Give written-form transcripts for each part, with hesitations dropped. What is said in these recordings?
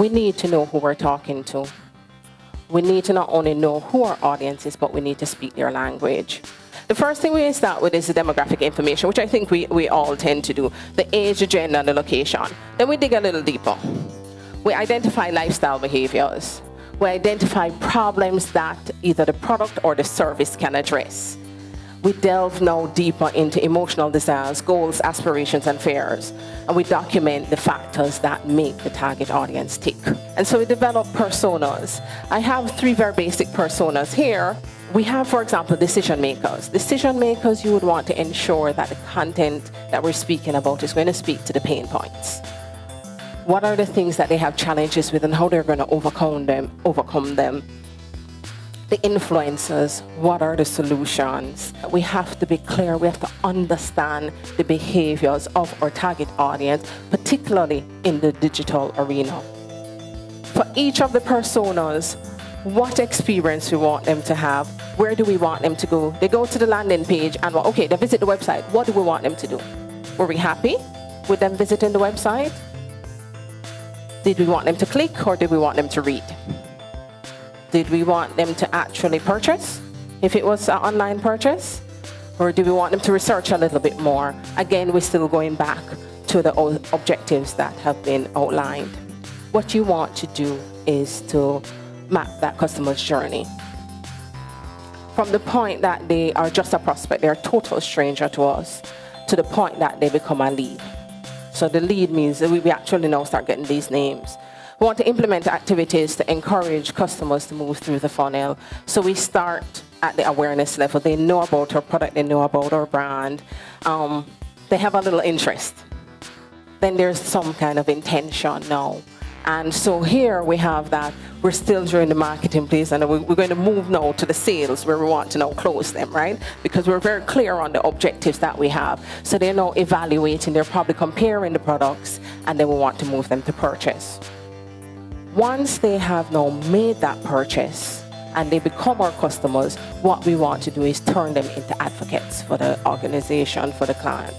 we need to know who we're talking to. We need to not only know who our audience is, but we need to speak their language. The first thing we start with is the demographic information, which I think we all tend to do. The age, the gender, and the location. Then we dig a little deeper. We identify lifestyle behaviors. We identify problems that either the product or the service can address. We delve now deeper into emotional desires, goals, aspirations, and fears. And we document the factors that make the target audience tick. And so we develop personas. I have 3 very basic personas here. We have, for example, decision makers. Decision makers, you would want to ensure that the content that we're speaking about is going to speak to the pain points. What are the things that they have challenges with and how they're going to overcome them. The influencers, what are the solutions? We have to be clear, we have to understand the behaviors of our target audience, particularly in the digital arena. For each of the personas, what experience we want them to have, where do we want them to go? They go to the landing page and, okay, they visit the website. What do we want them to do? Were we happy with them visiting the website? Did we want them to click or did we want them to read? Did we want them to actually purchase, if it was an online purchase? Or do we want them to research a little bit more? Again, we're still going back to the objectives that have been outlined. What you want to do is to map that customer's journey. From the point that they are just a prospect, they're a total stranger to us, to the point that they become a lead. So the lead means that we actually now start getting these names. We want to implement activities to encourage customers to move through the funnel. So we start at the awareness level. They know about our product, they know about our brand. They have a little interest. Then there's some kind of intention now. And so here we have that we're still during the marketing phase, and we're going to move now to the sales where we want to now close them, right? Because we're very clear on the objectives that we have. So they're now evaluating, they're probably comparing the products, and then we want to move them to purchase. Once they have now made that purchase and they become our customers, what we want to do is turn them into advocates for the organization, for the client.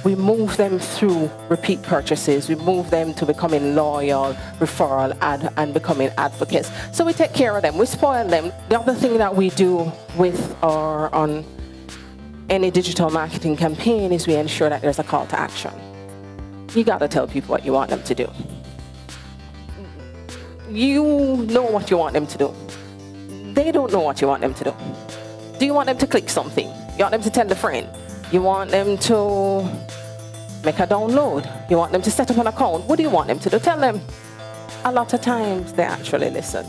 We move them through repeat purchases. We move them to becoming loyal, referral, and becoming advocates. So we take care of them. We spoil them. The other thing that we do with on any digital marketing campaign is we ensure that there's a call to action. You got to tell people what you want them to do. You know what you want them to do. They don't know what you want them to do. Do you want them to click something? You want them to tell a friend? You want them to make a download? You want them to set up an account? What do you want them to do? Tell them. A lot of times they actually listen.